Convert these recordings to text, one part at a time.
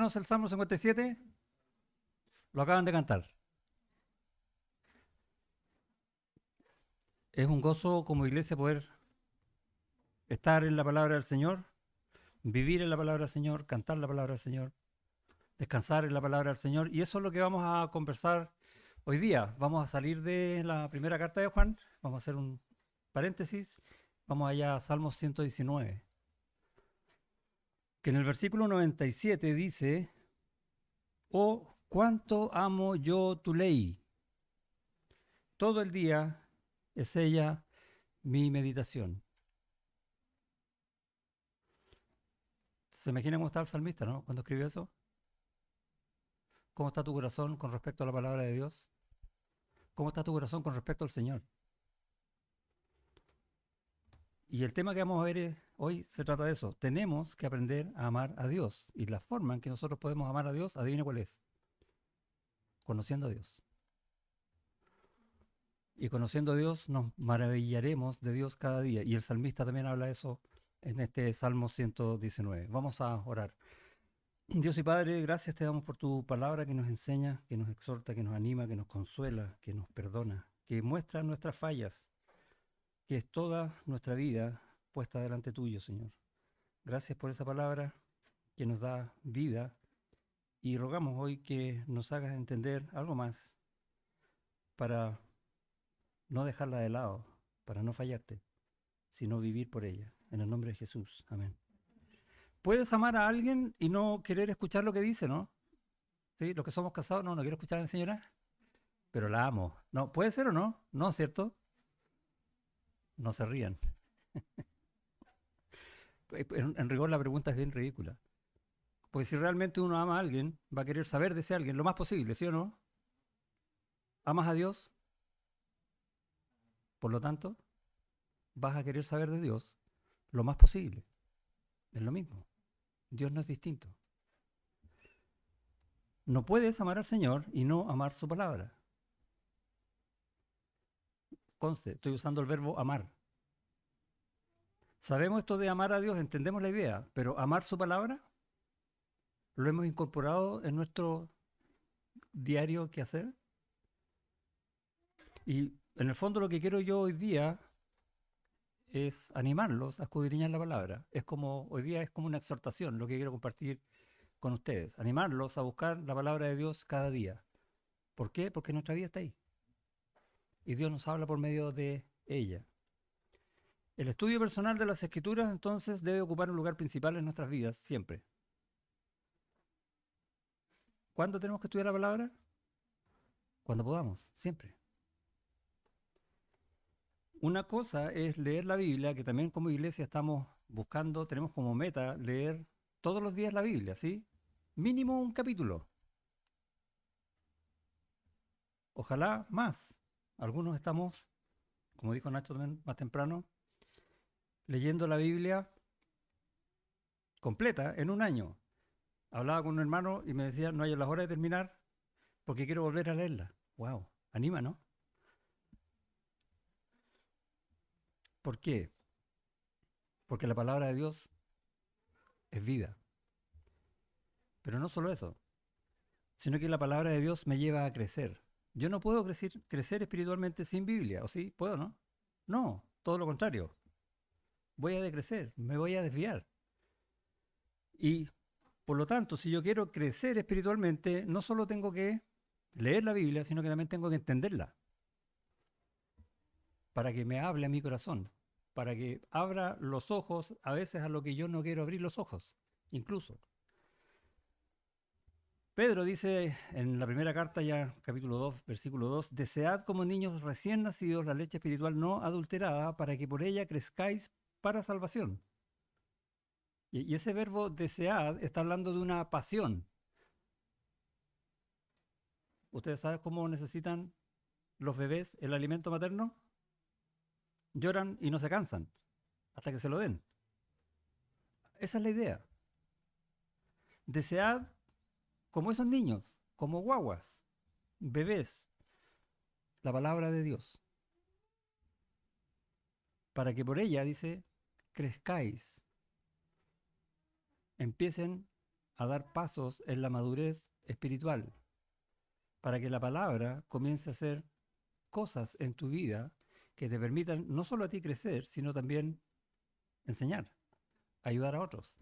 hermanos, el Salmo 57? Lo acaban de cantar. Es un gozo como iglesia poder estar en la palabra del Señor, vivir en la palabra del Señor, cantar la palabra del Señor, descansar en la palabra del Señor. Y eso es lo que vamos a conversar hoy día. Vamos a salir de la primera carta de Juan, vamos a hacer un paréntesis, vamos allá a Salmos 119, que en el versículo 97 dice: oh, cuánto amo yo tu ley. Todo el día es ella mi meditación. ¿Se imagina cómo está el salmista, no? Cuando escribió eso. ¿Cómo está tu corazón con respecto a la palabra de Dios? ¿Cómo está tu corazón con respecto al Señor? Y el tema que vamos a ver hoy se trata de eso. Tenemos que aprender a amar a Dios. Y la forma en que nosotros podemos amar a Dios, adivina cuál es. Conociendo a Dios. Y conociendo a Dios nos maravillaremos de Dios cada día. Y el salmista también habla de eso en este Salmo 119. Vamos a orar. Dios y Padre, gracias te damos por tu palabra que nos enseña, que nos exhorta, que nos anima, que nos consuela, que nos perdona, que muestra nuestras fallas, que es toda nuestra vida puesta delante tuyo, Señor. Gracias por esa palabra que nos da vida y rogamos hoy que nos hagas entender algo más para no dejarla de lado, para no fallarte, sino vivir por ella. En el nombre de Jesús. Amén. Puedes amar a alguien y no querer escuchar lo que dice, ¿no? ¿Sí? Los que somos casados, no quiero escuchar a la señora, pero la amo. No, puede ser o no, no, ¿cierto? No se rían. En rigor la pregunta es bien ridícula. Porque si realmente uno ama a alguien, va a querer saber de ese alguien lo más posible, ¿sí o no? ¿Amas a Dios? Por lo tanto, vas a querer saber de Dios lo más posible. Es lo mismo. Dios no es distinto. No puedes amar al Señor y no amar su palabra. Conste, estoy usando el verbo amar. Sabemos esto de amar a Dios, entendemos la idea, pero amar su palabra lo hemos incorporado en nuestro diario quehacer. Y en el fondo lo que quiero yo hoy día es animarlos a escudriñar la palabra. Es como, hoy día es como una exhortación lo que quiero compartir con ustedes. Animarlos a buscar la palabra de Dios cada día. ¿Por qué? Porque nuestra vida está ahí. Y Dios nos habla por medio de ella. El estudio personal de las Escrituras entonces debe ocupar un lugar principal en nuestras vidas, siempre. ¿Cuándo tenemos que estudiar la palabra? Cuando podamos, siempre. Una cosa es leer la Biblia, que también como iglesia estamos buscando, tenemos como meta leer todos los días la Biblia, ¿sí? Mínimo un capítulo. Ojalá más. Algunos estamos, como dijo Nacho también más temprano, leyendo la Biblia completa en un año. Hablaba con un hermano y me decía, no hay las horas de terminar porque quiero volver a leerla. Wow, anima, ¿no? ¿Por qué? Porque la palabra de Dios es vida. Pero no solo eso, sino que la palabra de Dios me lleva a crecer. Yo no puedo crecer espiritualmente sin Biblia, ¿o sí? ¿Puedo, no? No, todo lo contrario. Voy a decrecer, me voy a desviar. Y por lo tanto, si yo quiero crecer espiritualmente, no solo tengo que leer la Biblia, sino que también tengo que entenderla para que me hable a mi corazón, para que abra los ojos a veces a lo que yo no quiero abrir los ojos, incluso. Pedro dice en la primera carta, ya capítulo 2, versículo 2, desead como niños recién nacidos la leche espiritual no adulterada para que por ella crezcáis para salvación. Y ese verbo desead está hablando de una pasión. ¿Ustedes saben cómo necesitan los bebés el alimento materno? Lloran y no se cansan hasta que se lo den. Esa es la idea. Desead como esos niños, como guaguas, bebés, la palabra de Dios, para que por ella, dice, crezcáis, empiecen a dar pasos en la madurez espiritual, para que la palabra comience a hacer cosas en tu vida que te permitan no solo a ti crecer, sino también enseñar, ayudar a otros.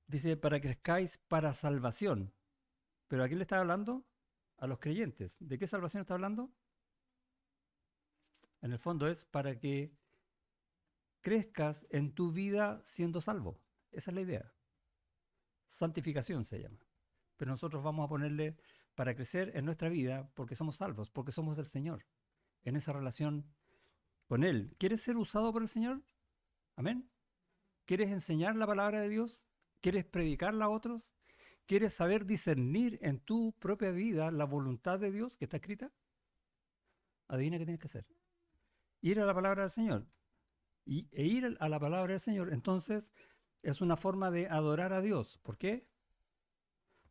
Dice, para que crezcáis para salvación. ¿Pero a quién le está hablando? A los creyentes. ¿De qué salvación está hablando? En el fondo es para que crezcas en tu vida siendo salvo. Esa es la idea. Santificación se llama. Pero nosotros vamos a ponerle para crecer en nuestra vida porque somos salvos, porque somos del Señor, en esa relación con Él. ¿Quieres ser usado por el Señor? Amén. ¿Quieres enseñar la palabra de Dios? ¿Quieres predicarla a otros? ¿Quieres saber discernir en tu propia vida la voluntad de Dios que está escrita? Adivina qué tienes que hacer. Ir a la palabra del Señor. E ir a la palabra del Señor, entonces, es una forma de adorar a Dios. ¿Por qué?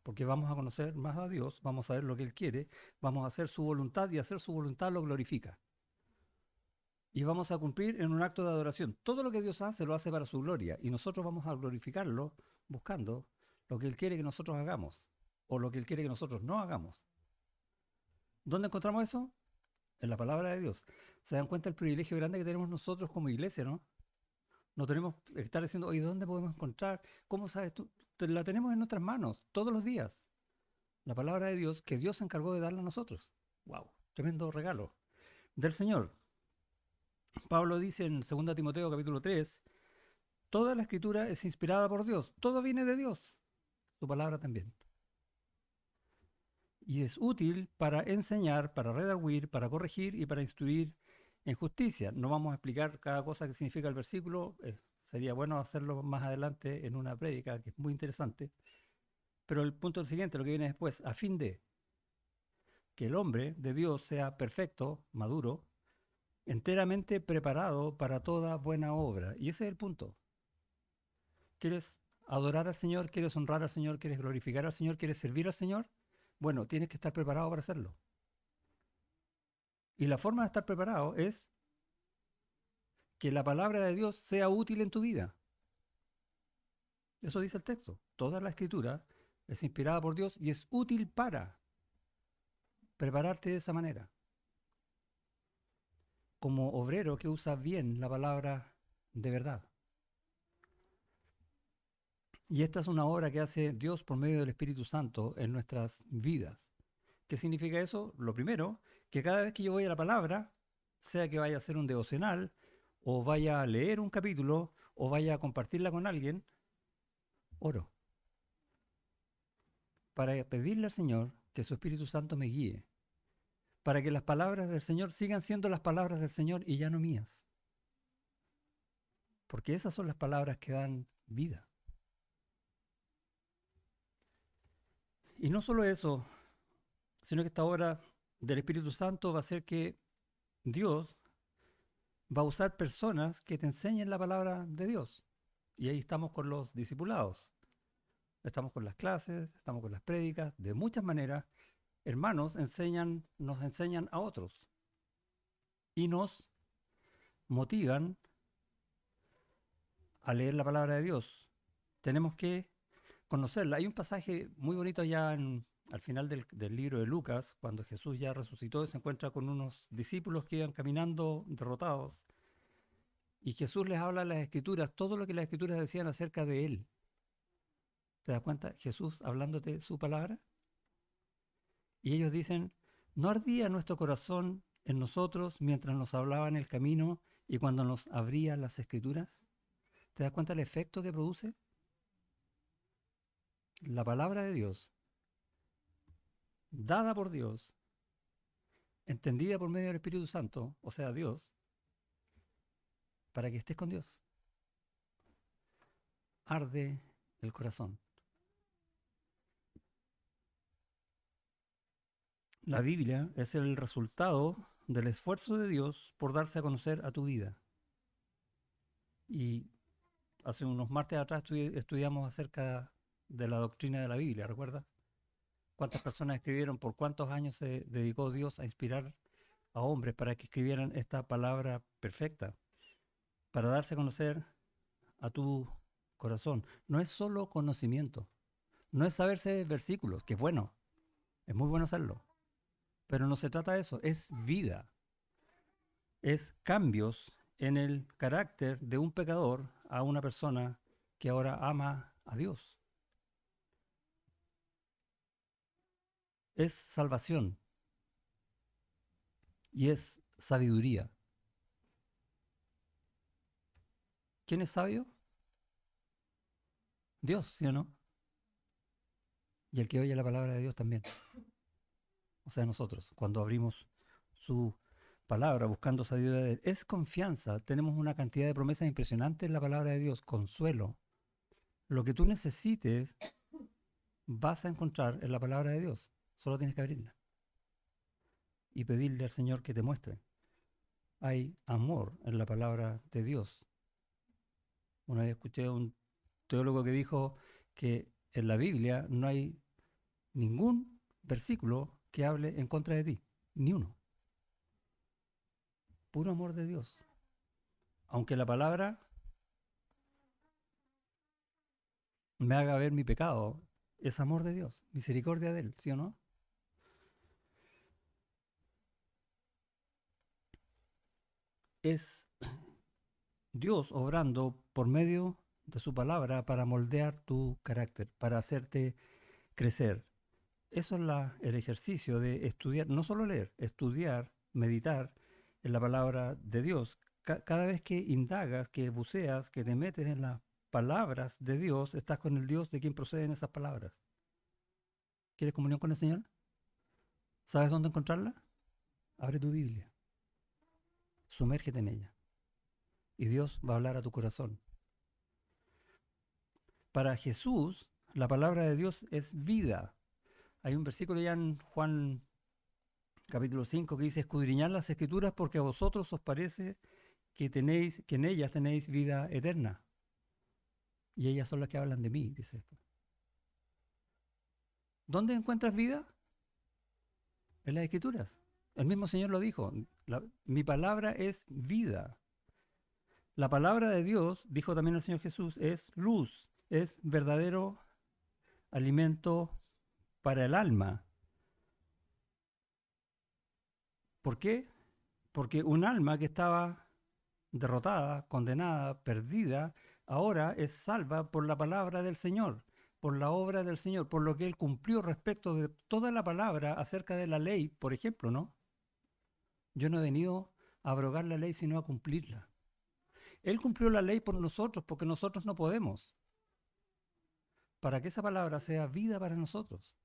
Porque vamos a conocer más a Dios, vamos a ver lo que Él quiere, vamos a hacer su voluntad y hacer su voluntad lo glorifica. Y vamos a cumplir en un acto de adoración. Todo lo que Dios hace lo hace para su gloria y nosotros vamos a glorificarlo buscando lo que Él quiere que nosotros hagamos o lo que Él quiere que nosotros no hagamos. ¿Dónde encontramos eso? En la palabra de Dios. Se dan cuenta del privilegio grande que tenemos nosotros como iglesia, ¿no? No tenemos que estar diciendo, oye, ¿dónde podemos encontrar? ¿Cómo sabes tú? La tenemos en nuestras manos todos los días. La palabra de Dios que Dios se encargó de darla a nosotros. ¡Wow! Tremendo regalo del Señor. Pablo dice en 2 Timoteo capítulo 3, toda la escritura es inspirada por Dios. Todo viene de Dios. Su palabra también. Y es útil para enseñar, para redarguir, para corregir y para instruir en justicia. No vamos a explicar cada cosa que significa el versículo. Sería bueno hacerlo más adelante en una prédica que es muy interesante. Pero el punto es el siguiente, lo que viene después, a fin de que el hombre de Dios sea perfecto, maduro, enteramente preparado para toda buena obra. Y ese es el punto. ¿Quieres adorar al Señor? ¿Quieres honrar al Señor? ¿Quieres glorificar al Señor? ¿Quieres servir al Señor? Bueno, tienes que estar preparado para hacerlo. Y la forma de estar preparado es que la palabra de Dios sea útil en tu vida. Eso dice el texto. Toda la escritura es inspirada por Dios y es útil para prepararte de esa manera. Como obrero que usa bien la palabra de verdad. Y esta es una obra que hace Dios por medio del Espíritu Santo en nuestras vidas. ¿Qué significa eso? Lo primero, que cada vez que yo voy a la palabra, sea que vaya a hacer un devocional, o vaya a leer un capítulo, o vaya a compartirla con alguien, oro. Para pedirle al Señor que su Espíritu Santo me guíe. Para que las palabras del Señor sigan siendo las palabras del Señor y ya no mías. Porque esas son las palabras que dan vida. Y no solo eso, sino que esta obra del Espíritu Santo va a hacer que Dios va a usar personas que te enseñen la palabra de Dios. Y ahí estamos con los discipulados. Estamos con las clases, estamos con las prédicas, de muchas maneras. Hermanos nos enseñan a otros y nos motivan a leer la palabra de Dios. Tenemos que conocerla. Hay un pasaje muy bonito ya al final del libro de Lucas, cuando Jesús ya resucitó y se encuentra con unos discípulos que iban caminando derrotados. Y Jesús les habla de las Escrituras, todo lo que las Escrituras decían acerca de Él. ¿Te das cuenta? Jesús hablándote su palabra. Y ellos dicen, ¿no ardía nuestro corazón en nosotros mientras nos hablaba en el camino y cuando nos abría las Escrituras? ¿Te das cuenta del efecto que produce? La palabra de Dios, dada por Dios, entendida por medio del Espíritu Santo, o sea, Dios, para que estés con Dios. Arde el corazón. La Biblia es el resultado del esfuerzo de Dios por darse a conocer a tu vida. Y hace unos martes atrás estudiamos acerca de la doctrina de la Biblia, ¿recuerdas? ¿Cuántas personas escribieron? ¿Por cuántos años se dedicó Dios a inspirar a hombres para que escribieran esta palabra perfecta? Para darse a conocer a tu corazón. No es solo conocimiento, no es saberse versículos, que es bueno, es muy bueno hacerlo, pero no se trata de eso, es vida, es cambios en el carácter de un pecador a una persona que ahora ama a Dios. Es salvación y es sabiduría. ¿Quién es sabio? Dios, ¿sí o no? Y el que oye la palabra de Dios también. O sea, nosotros, cuando abrimos su palabra buscando sabiduría de Él, es confianza. Tenemos una cantidad de promesas impresionantes en la palabra de Dios, consuelo. Lo que tú necesites vas a encontrar en la palabra de Dios. Solo tienes que abrirla y pedirle al Señor que te muestre. Hay amor en la palabra de Dios. Una vez escuché a un teólogo que dijo que en la Biblia no hay ningún versículo que hable en contra de ti, ni uno. Puro amor de Dios. Aunque la palabra me haga ver mi pecado, es amor de Dios, misericordia de Él, ¿sí o no? Es Dios obrando por medio de su palabra para moldear tu carácter, para hacerte crecer. Eso es el ejercicio de estudiar, no solo leer, estudiar, meditar en la palabra de Dios. Cada vez que indagas, que buceas, que te metes en las palabras de Dios, estás con el Dios de quien proceden esas palabras. ¿Quieres comunión con el Señor? ¿Sabes dónde encontrarla? Abre tu Biblia, sumérgete en ella y Dios va a hablar a tu corazón. Para Jesús, la palabra de Dios es vida. Hay un versículo ya en Juan capítulo 5 que dice, escudriñad las escrituras porque a vosotros os parece que en ellas tenéis vida eterna. Y ellas son las que hablan de mí, dice después. ¿Dónde encuentras vida? En las escrituras. El mismo Señor lo dijo, mi palabra es vida. La palabra de Dios, dijo también el Señor Jesús, es luz, es verdadero alimento para el alma. ¿Por qué? Porque un alma que estaba derrotada, condenada, perdida, ahora es salva por la palabra del Señor, por la obra del Señor, por lo que Él cumplió respecto de toda la palabra acerca de la ley, por ejemplo, ¿no? Yo no he venido a abrogar la ley, sino a cumplirla. Él cumplió la ley por nosotros, porque nosotros no podemos, para que esa palabra sea vida para nosotros.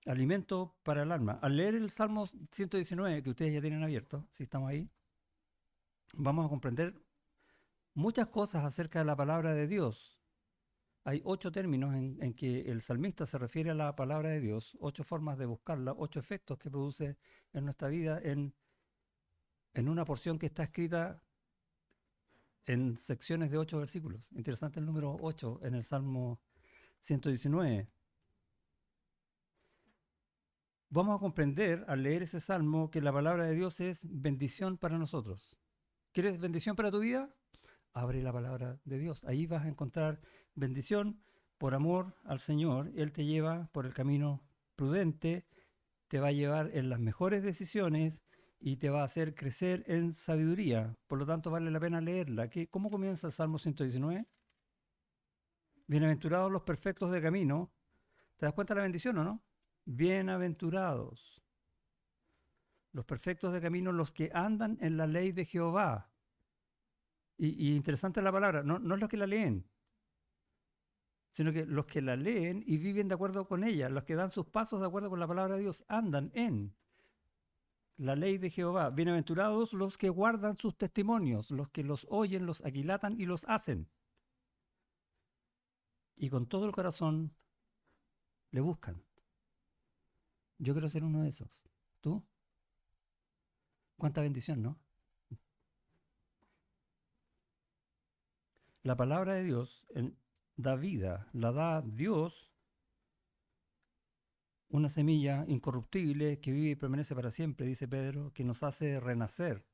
Alimento para el alma. Al leer el Salmo 119, que ustedes ya tienen abierto, si estamos ahí, vamos a comprender muchas cosas acerca de la palabra de Dios. Hay 8 términos en que el salmista se refiere a la palabra de Dios, 8 formas de buscarla, 8 efectos que produce en nuestra vida en una porción que está escrita en secciones de 8 versículos. Interesante el número 8 en el Salmo 119. Vamos a comprender al leer ese salmo que la palabra de Dios es bendición para nosotros. ¿Quieres bendición para tu vida? Abre la palabra de Dios. Ahí vas a encontrar bendición por amor al Señor. Él te lleva por el camino prudente, te va a llevar en las mejores decisiones y te va a hacer crecer en sabiduría. Por lo tanto, vale la pena leerla. ¿Cómo comienza el Salmo 119? Bienaventurados los perfectos de camino. ¿Te das cuenta de la bendición o no? Bienaventurados los perfectos de camino, los que andan en la ley de Jehová. Y interesante la palabra, no es los que la leen, sino que los que la leen y viven de acuerdo con ella, los que dan sus pasos de acuerdo con la palabra de Dios, andan en la ley de Jehová. Bienaventurados los que guardan sus testimonios, los que los oyen, los aquilatan y los hacen. Y con todo el corazón le buscan. Yo quiero ser uno de esos. ¿Tú? Cuánta bendición, ¿no? La palabra de Dios da vida, la da Dios, una semilla incorruptible que vive y permanece para siempre, dice Pedro, que nos hace renacer.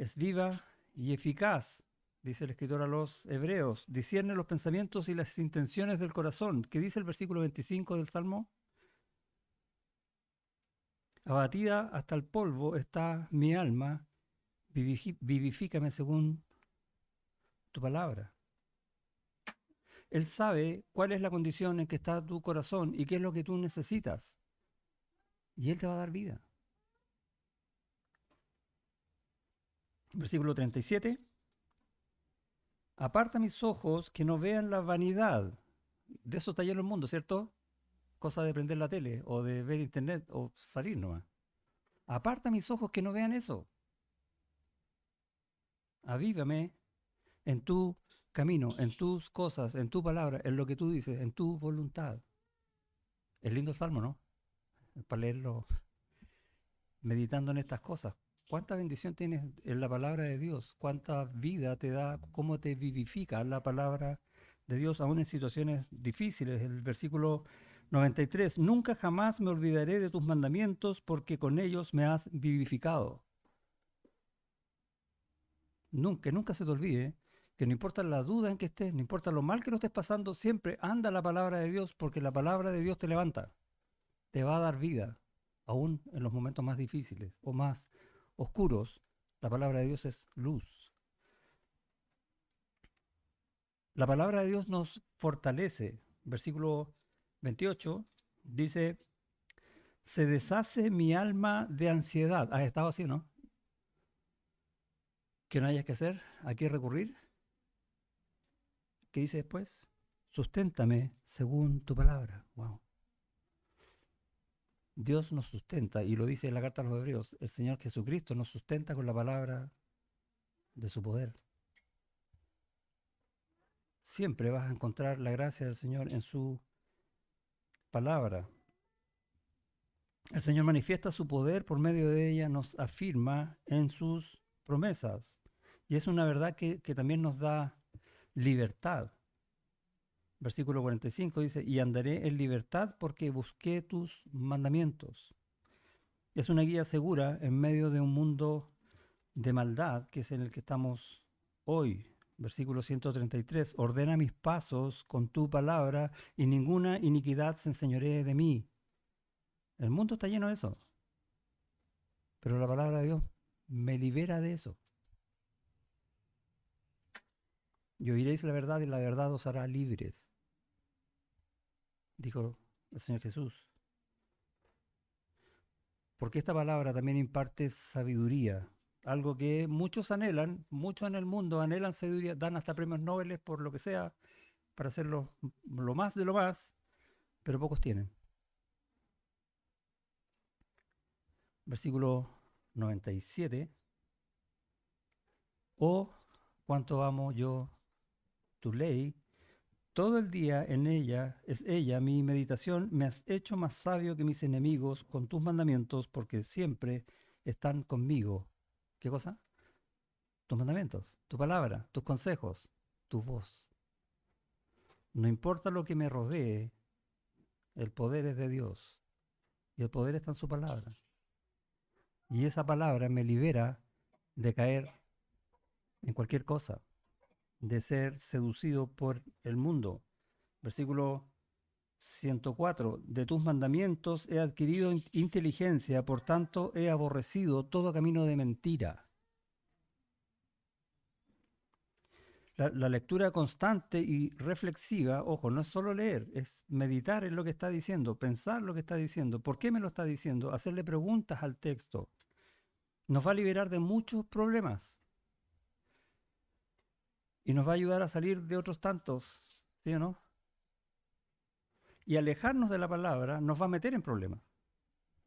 es viva y eficaz, dice el escritor a los Hebreos, discierne los pensamientos y las intenciones del corazón. ¿Qué dice el versículo 25 del Salmo? Abatida hasta el polvo está mi alma, vivifícame según tu palabra. Él sabe cuál es la condición en que está tu corazón y qué es lo que tú necesitas. Y Él te va a dar vida. Versículo 37. Aparta mis ojos que no vean la vanidad. De eso está lleno el mundo, ¿cierto? Cosa de prender la tele o de ver internet o salir nomás. Aparta mis ojos que no vean eso. Avívame en tu camino, en tus cosas, en tu palabra, en lo que tú dices, en tu voluntad. Es lindo el salmo, ¿no? Para leerlo meditando en estas cosas. ¿Cuánta bendición tienes en la palabra de Dios? ¿Cuánta vida te da? ¿Cómo te vivifica la palabra de Dios aún en situaciones difíciles? El versículo 93. Nunca jamás me olvidaré de tus mandamientos porque con ellos me has vivificado. Nunca se te olvide que no importa la duda en que estés, no importa lo mal que lo estés pasando, siempre anda la palabra de Dios porque la palabra de Dios te levanta, te va a dar vida, aún en los momentos más difíciles o más oscuros. La palabra de Dios es luz. La palabra de Dios nos fortalece. Versículo 28 dice, se deshace mi alma de ansiedad. ¿Has estado así, no? ¿Qué no hayas que hacer? ¿A qué recurrir? ¿Qué dice después? Susténtame según tu palabra. Wow. Dios nos sustenta, y lo dice en la carta a los Hebreos, el Señor Jesucristo nos sustenta con la palabra de su poder. Siempre vas a encontrar la gracia del Señor en su palabra. El Señor manifiesta su poder por medio de ella, nos afirma en sus promesas. Y es una verdad que también nos da libertad. Versículo 45 dice, y andaré en libertad porque busqué tus mandamientos. Es una guía segura en medio de un mundo de maldad, que es en el que estamos hoy. Versículo 133, ordena mis pasos con tu palabra y ninguna iniquidad se enseñoree de mí. El mundo está lleno de eso, pero la palabra de Dios me libera de eso. Y oiréis la verdad y la verdad os hará libres, dijo el Señor Jesús. Porque esta palabra también imparte sabiduría, algo que muchos anhelan, muchos en el mundo anhelan sabiduría, dan hasta premios Nobel por lo que sea, para hacerlo lo más de lo más, pero pocos tienen. Versículo 97. Oh, cuánto amo yo tu ley. Todo el día en ella es ella mi meditación. Me has hecho más sabio que mis enemigos con tus mandamientos, porque siempre están conmigo. ¿Qué cosa? Tus mandamientos, tu palabra, tus consejos, tu voz. No importa lo que me rodee, el poder es de Dios. Y el poder está en su palabra. Y esa palabra me libera de caer en cualquier cosa, de ser seducido por el mundo. Versículo 104. De tus mandamientos he adquirido inteligencia, por tanto he aborrecido todo camino de mentira. La lectura constante y reflexiva, ojo, no es solo leer, es meditar en lo que está diciendo, pensar lo que está diciendo, por qué me lo está diciendo, hacerle preguntas al texto. Nos va a liberar de muchos problemas y nos va a ayudar a salir de otros tantos, ¿sí o no? Y alejarnos de la palabra nos va a meter en problemas.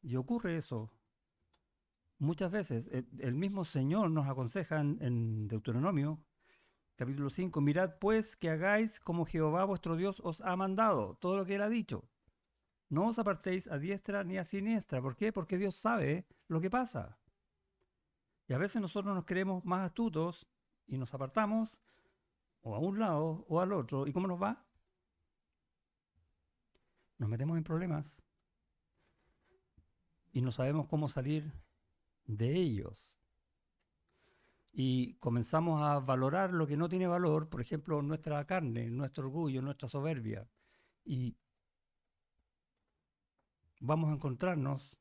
Y ocurre eso muchas veces. El mismo Señor nos aconseja en Deuteronomio, capítulo 5, mirad pues que hagáis como Jehová vuestro Dios os ha mandado, todo lo que Él ha dicho. No os apartéis a diestra ni a siniestra. ¿Por qué? Porque Dios sabe lo que pasa. Y a veces nosotros nos creemos más astutos y nos apartamos o a un lado o al otro. ¿Y cómo nos va? Nos metemos en problemas y no sabemos cómo salir de ellos. y comenzamos a valorar lo que no tiene valor, por ejemplo, nuestra carne, nuestro orgullo, nuestra soberbia, y vamos a encontrarnos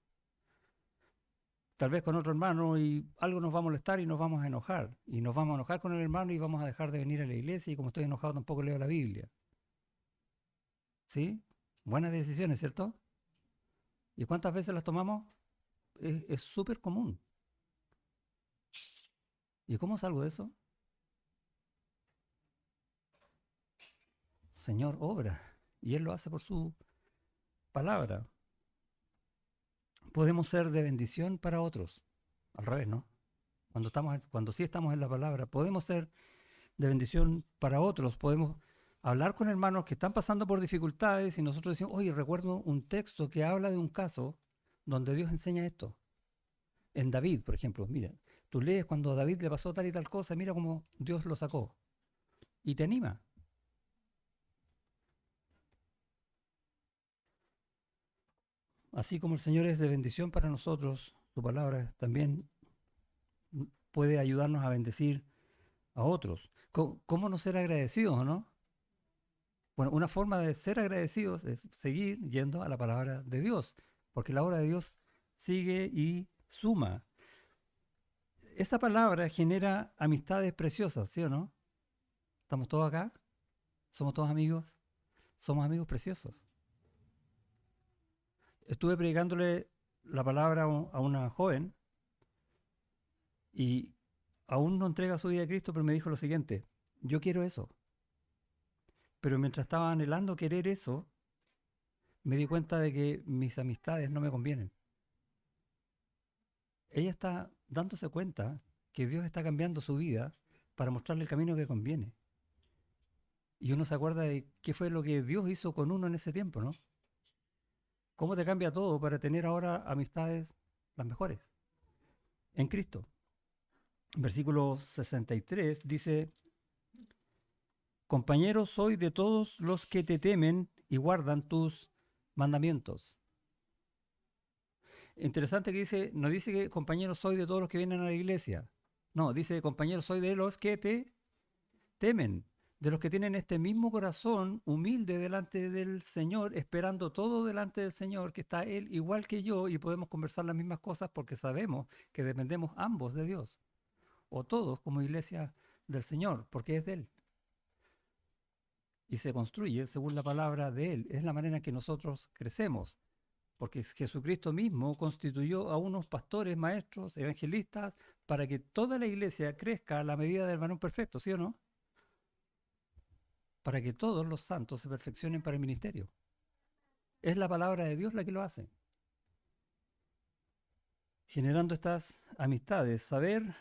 tal vez con otro hermano y algo nos va a molestar y nos vamos a enojar. Y nos vamos a enojar con el hermano y vamos a dejar de venir a la iglesia y como estoy enojado tampoco leo la Biblia. ¿Sí? Buenas decisiones, ¿cierto? ¿Y cuántas veces las tomamos? Es súper común. ¿Y cómo salgo de eso? Señor obra. Y Él lo hace por su palabra. Podemos ser de bendición para otros. Al revés, ¿no? Cuando sí estamos en la palabra, podemos ser de bendición para otros. Podemos hablar con hermanos que están pasando por dificultades y nosotros decimos, oye, recuerdo un texto que habla de un caso donde Dios enseña esto. En David, por ejemplo, mira, tú lees cuando a David le pasó tal y tal cosa, mira cómo Dios lo sacó. Y te anima. Así como el Señor es de bendición para nosotros, su palabra también puede ayudarnos a bendecir a otros. ¿Cómo no ser agradecidos, no? Bueno, una forma de ser agradecidos es seguir yendo a la palabra de Dios, porque la obra de Dios sigue y suma. Esa palabra genera amistades preciosas, ¿sí o no? ¿Estamos todos acá? ¿Somos todos amigos? Somos amigos preciosos. Estuve predicándole la palabra a una joven y aún no entrega su vida a Cristo, pero me dijo lo siguiente, yo quiero eso. Pero mientras estaba anhelando querer eso, me di cuenta de que mis amistades no me convienen. Ella está dándose cuenta que Dios está cambiando su vida para mostrarle el camino que conviene. Y uno se acuerda de qué fue lo que Dios hizo con uno en ese tiempo, ¿no? ¿Cómo te cambia todo para tener ahora amistades las mejores? En Cristo. Versículo 63 dice, compañero soy de todos los que te temen y guardan tus mandamientos. Interesante que dice, no dice que compañero soy de todos los que vienen a la iglesia. No, dice compañero soy de los que te temen, de los que tienen este mismo corazón humilde delante del Señor, esperando todo delante del Señor, que está Él igual que yo y podemos conversar las mismas cosas porque sabemos que dependemos ambos de Dios, o todos como iglesia del Señor, porque es de Él. Y se construye según la palabra de Él. Es la manera en que nosotros crecemos, porque Jesucristo mismo constituyó a unos pastores, maestros, evangelistas, para que toda la iglesia crezca a la medida del varón perfecto, ¿sí o no? Para que todos los santos se perfeccionen para el ministerio. Es la palabra de Dios la que lo hace. Generando estas amistades, saber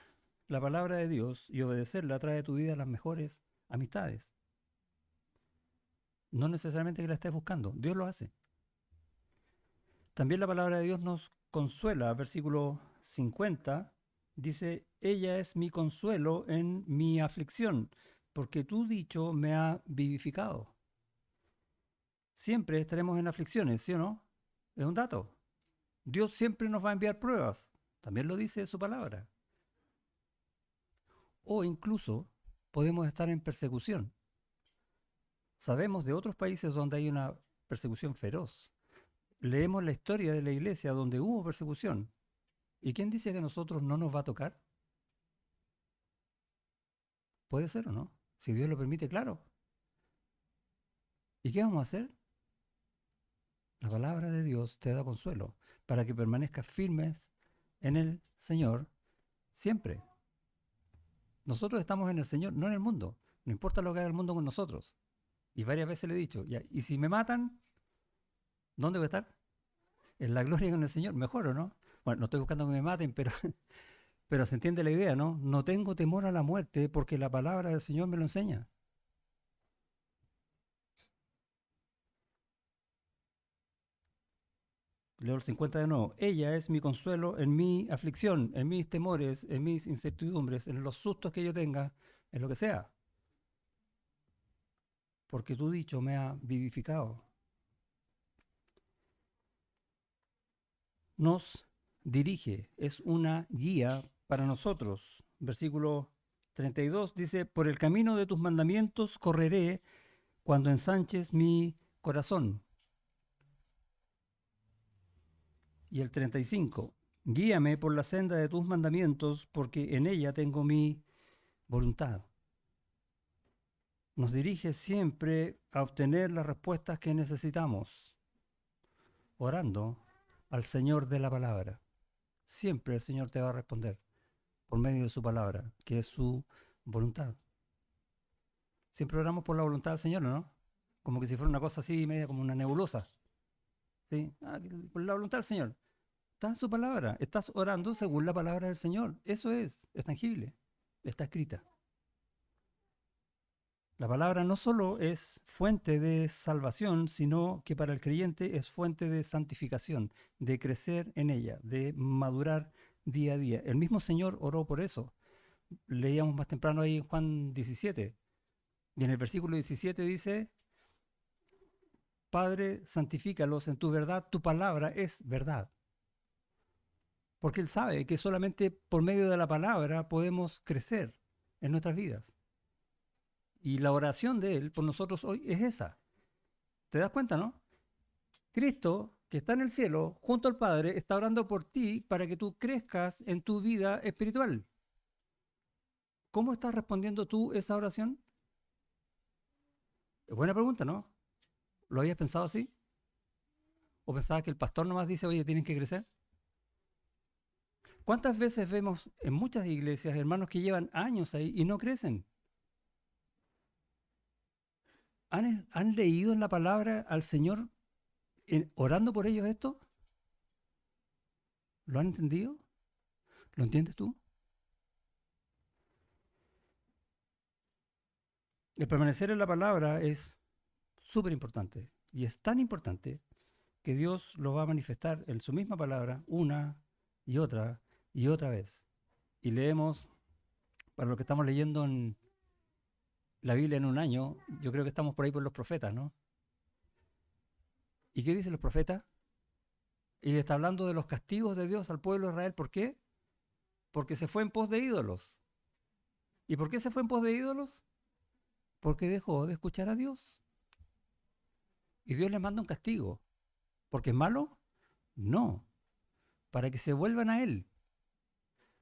la palabra de Dios y obedecerla trae a tu vida las mejores amistades. No necesariamente que la estés buscando, Dios lo hace. También la palabra de Dios nos consuela. Versículo 50 dice, ella es mi consuelo en mi aflicción, porque tu dicho me ha vivificado. Siempre estaremos en aflicciones, ¿sí o no? Es un dato. Dios siempre nos va a enviar pruebas. También lo dice su palabra. O incluso podemos estar en persecución. Sabemos de otros países donde hay una persecución feroz. Leemos la historia de la iglesia donde hubo persecución. ¿Y quién dice que a nosotros no nos va a tocar? Puede ser o no. Si Dios lo permite, claro. ¿Y qué vamos a hacer? La palabra de Dios te da consuelo para que permanezcas firmes en el Señor siempre. Nosotros estamos en el Señor, no en el mundo. No importa lo que haga el mundo con nosotros. Y varias veces le he dicho, ya, y si me matan, ¿dónde voy a estar? En la gloria con el Señor, mejor o no. Bueno, no estoy buscando que me maten, pero, pero se entiende la idea, ¿no? No tengo temor a la muerte porque la palabra del Señor me lo enseña. Leo el 50 de nuevo. Ella es mi consuelo en mi aflicción, en mis temores, en mis incertidumbres, en los sustos que yo tenga, en lo que sea. Porque tu dicho me ha vivificado. Nos dirige, es una guía para nosotros. versículo 32, dice, por el camino de tus mandamientos correré cuando ensanches mi corazón. Y el 35, guíame por la senda de tus mandamientos, porque en ella tengo mi voluntad. Nos dirige siempre a obtener las respuestas que necesitamos, orando al Señor de la palabra. Siempre el Señor te va a responder por medio de su palabra, que es su voluntad. Siempre oramos por la voluntad del Señor, ¿no? Como que si fuera una cosa así, media como una nebulosa. ¿Sí? Por la voluntad del Señor. Está en su palabra. Estás orando según la palabra del Señor. Eso es tangible. Está escrita. La palabra no solo es fuente de salvación, sino que para el creyente es fuente de santificación, de crecer en ella, de madurar día a día. El mismo Señor oró por eso. Leíamos más temprano ahí en Juan 17. Y en el versículo 17 dice, Padre, santifícalos en tu verdad, tu palabra es verdad. Porque Él sabe que solamente por medio de la palabra podemos crecer en nuestras vidas. Y la oración de Él por nosotros hoy es esa. ¿Te das cuenta, no? Cristo, que está en el cielo, junto al Padre, está orando por ti para que tú crezcas en tu vida espiritual. ¿Cómo estás respondiendo tú esa oración? Es buena pregunta, ¿no? ¿Lo habías pensado así? ¿O pensabas que el pastor nomás dice, oye, tienen que crecer? ¿Cuántas veces vemos en muchas iglesias hermanos que llevan años ahí y no crecen? ¿Han leído en la palabra al Señor orando por ellos esto? ¿Lo han entendido? ¿Lo entiendes tú? El permanecer en la palabra es súper importante. Y es tan importante que Dios lo va a manifestar en su misma palabra una y otra vez. Y leemos, para lo que estamos leyendo en la Biblia en un año, yo creo que estamos por ahí por los profetas, ¿no? ¿Y qué dicen los profetas? Y está hablando de los castigos de Dios al pueblo de Israel. ¿Por qué? Porque se fue en pos de ídolos. ¿Y por qué se fue en pos de ídolos? Porque dejó de escuchar a Dios. Y Dios les manda un castigo. ¿Porque es malo? No. Para que se vuelvan a Él.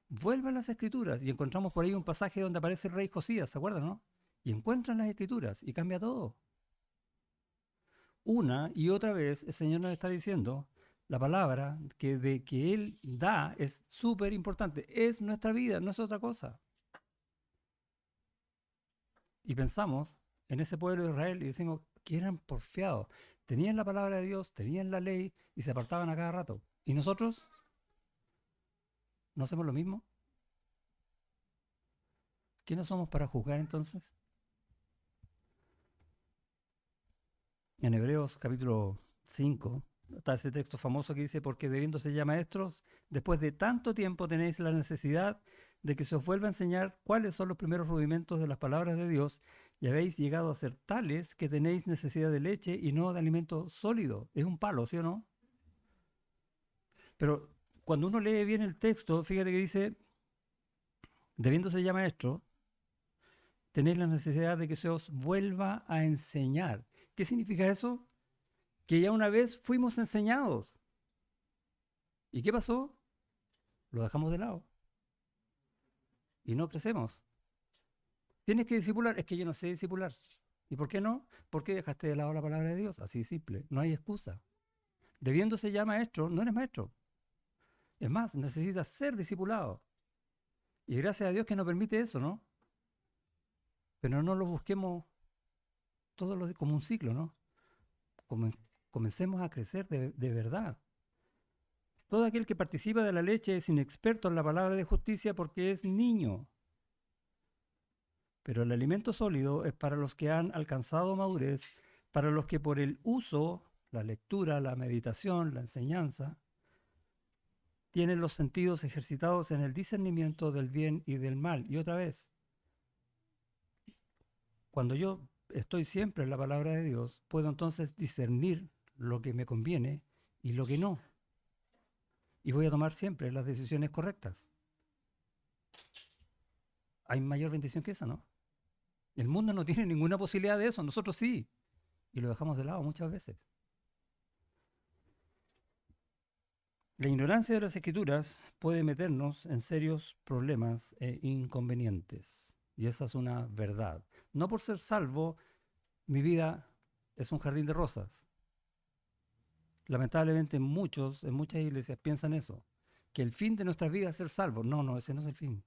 Vuelvan las escrituras. Y encontramos por ahí un pasaje donde aparece el rey Josías, ¿se acuerdan, no? Y encuentran las escrituras y cambia todo. Una y otra vez el Señor nos está diciendo, la palabra que Él da es súper importante. Es nuestra vida, no es otra cosa. Y pensamos en ese pueblo de Israel y decimos que eran porfiados. Tenían la palabra de Dios, tenían la ley y se apartaban a cada rato. ¿Y nosotros no hacemos lo mismo? ¿Quiénes somos para juzgar entonces? En Hebreos capítulo 5 está ese texto famoso que dice, porque debiéndose ya maestros, después de tanto tiempo tenéis la necesidad de que se os vuelva a enseñar cuáles son los primeros rudimentos de las palabras de Dios, y habéis llegado a ser tales que tenéis necesidad de leche y no de alimento sólido. Es un palo, ¿sí o no? Pero cuando uno lee bien el texto, fíjate que dice, debiéndose ya maestro, tenéis la necesidad de que se os vuelva a enseñar. ¿Qué significa eso? Que ya una vez fuimos enseñados. ¿Y qué pasó? Lo dejamos de lado y no crecemos. Tienes que discipular, es que yo no sé discipular. ¿Y por qué no? Porque dejaste de lado la palabra de Dios, así de simple, no hay excusa. Debiéndose ya maestro, no eres maestro. Es más, necesitas ser discipulado. Y gracias a Dios que nos permite eso, ¿no? Pero no lo busquemos todos los días como un ciclo, ¿no? Comencemos a crecer de verdad. Todo aquel que participa de la leche es inexperto en la palabra de justicia porque es niño. Pero el alimento sólido es para los que han alcanzado madurez, para los que por el uso, la lectura, la meditación, la enseñanza, tienen los sentidos ejercitados en el discernimiento del bien y del mal. Y otra vez, cuando yo estoy siempre en la palabra de Dios, puedo entonces discernir lo que me conviene y lo que no. Y voy a tomar siempre las decisiones correctas. hay mayor bendición que esa, ¿no? El mundo no tiene ninguna posibilidad de eso, nosotros sí. Y lo dejamos de lado muchas veces. La ignorancia de las escrituras puede meternos en serios problemas e inconvenientes. Y esa es una verdad. No por ser salvo, mi vida es un jardín de rosas. Lamentablemente muchos, en muchas iglesias piensan eso, que el fin de nuestra vida es ser salvos. No, no, ese no es el fin.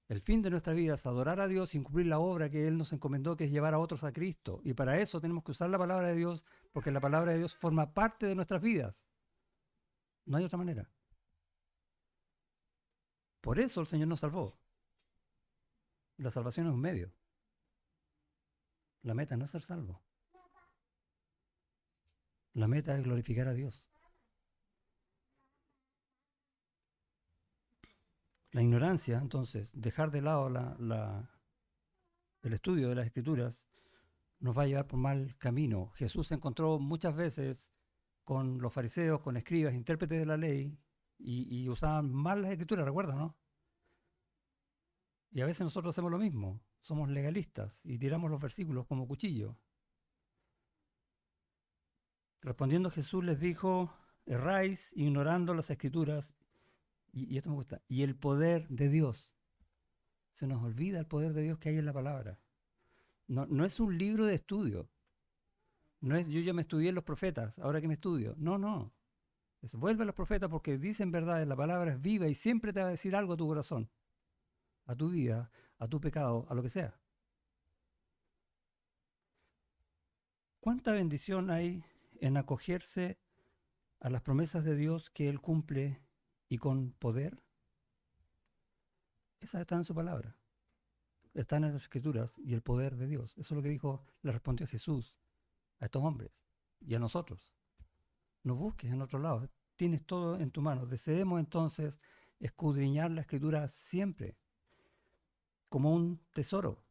El fin de nuestra vida es adorar a Dios y cumplir la obra que Él nos encomendó, que es llevar a otros a Cristo. Y para eso tenemos que usar la palabra de Dios, porque la palabra de Dios forma parte de nuestras vidas. No hay otra manera. Por eso el Señor nos salvó. La salvación es un medio. La meta no es ser salvo. La meta es glorificar a Dios. La ignorancia, entonces, dejar de lado el estudio de las Escrituras, nos va a llevar por mal camino. Jesús se encontró muchas veces con los fariseos, con escribas, intérpretes de la ley, y usaban mal las Escrituras, ¿recuerdan, no? Y a veces nosotros hacemos lo mismo, somos legalistas y tiramos los versículos como cuchillo. Respondiendo Jesús les dijo, erráis ignorando las Escrituras, y esto me gusta, y el poder de Dios. Se nos olvida el poder de Dios que hay en la palabra. No, no es un libro de estudio. No es yo ya me estudié en los profetas, ahora que me estudio. No, no. Vuelve a los profetas porque dicen verdad, la palabra es viva y siempre te va a decir algo a tu corazón, a tu vida, a tu pecado, a lo que sea. ¿Cuánta bendición hay en acogerse a las promesas de Dios que Él cumple y con poder? Esas están en su palabra, están en las Escrituras y el poder de Dios. Eso es lo que dijo, le respondió Jesús a estos hombres y a nosotros. No busques en otro lado, tienes todo en tu mano. Deseemos entonces escudriñar la Escritura siempre como un tesoro,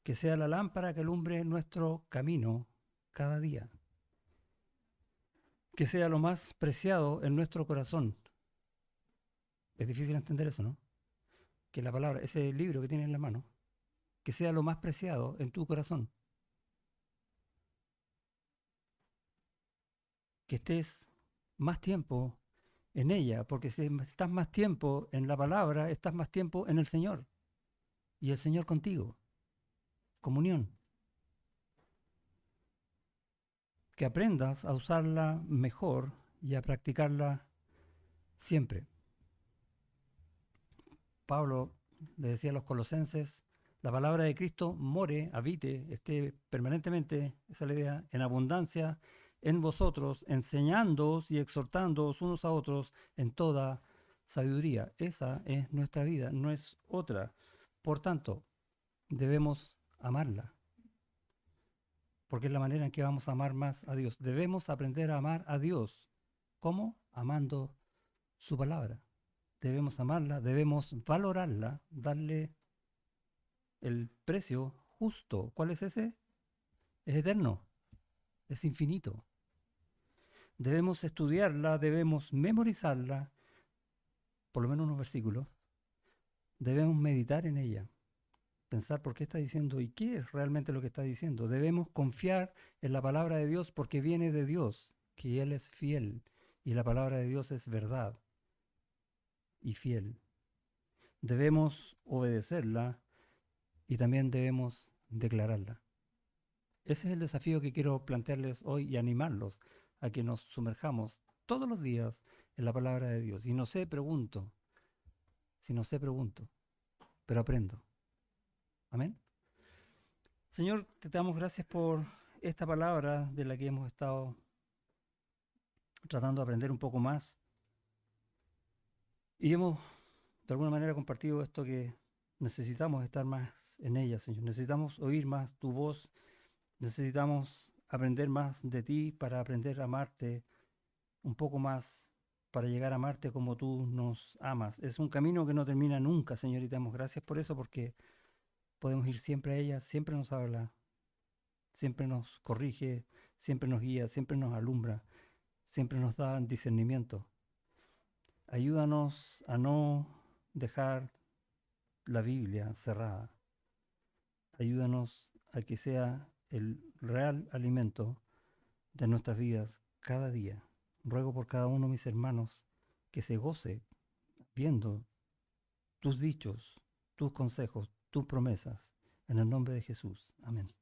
que sea la lámpara que alumbre nuestro camino cada día, que sea lo más preciado en nuestro corazón. Es difícil entender eso, ¿no? Que la palabra, ese libro que tienes en la mano, que sea lo más preciado en tu corazón, que estés más tiempo en ella, porque si estás más tiempo en la palabra, estás más tiempo en el Señor y el Señor contigo. Comunión. Que aprendas a usarla mejor y a practicarla siempre. Pablo le decía a los colosenses, la palabra de Cristo more, habite, esté permanentemente, esa es la idea, en abundancia en vosotros, enseñándoos y exhortándoos unos a otros en toda sabiduría. Esa es nuestra vida, no es otra. Por tanto, debemos amarla, porque es la manera en que vamos a amar más a Dios. Debemos aprender a amar a Dios. ¿Cómo? Amando su palabra. Debemos amarla, debemos valorarla, darle el precio justo. ¿Cuál es ese? Es eterno, es infinito. Debemos estudiarla, debemos memorizarla, por lo menos unos versículos. Debemos meditar en ella, pensar por qué está diciendo y qué es realmente lo que está diciendo. Debemos confiar en la palabra de Dios porque viene de Dios, que Él es fiel y la palabra de Dios es verdad y fiel. Debemos obedecerla y también debemos declararla. Ese es el desafío que quiero plantearles hoy y animarlos a que nos sumerjamos todos los días en la palabra de Dios. Y no sé, pregunto, si no sé, pregunto, pero aprendo. Amén. Señor, te damos gracias por esta palabra de la que hemos estado tratando de aprender un poco más. Y hemos, de alguna manera, compartido esto que necesitamos estar más en ella, Señor. Necesitamos oír más tu voz. Necesitamos aprender más de ti para aprender a amarte un poco más, para llegar a amarte como tú nos amas. Es un camino que no termina nunca, Señor, y te damos gracias por eso, porque podemos ir siempre a ella, siempre nos habla, siempre nos corrige, siempre nos guía, siempre nos alumbra, siempre nos da discernimiento. Ayúdanos a no dejar la Biblia cerrada. Ayúdanos a que sea el real alimento de nuestras vidas cada día. Ruego por cada uno de mis hermanos que se goce viendo tus dichos, tus consejos, tus promesas. En el nombre de Jesús. Amén.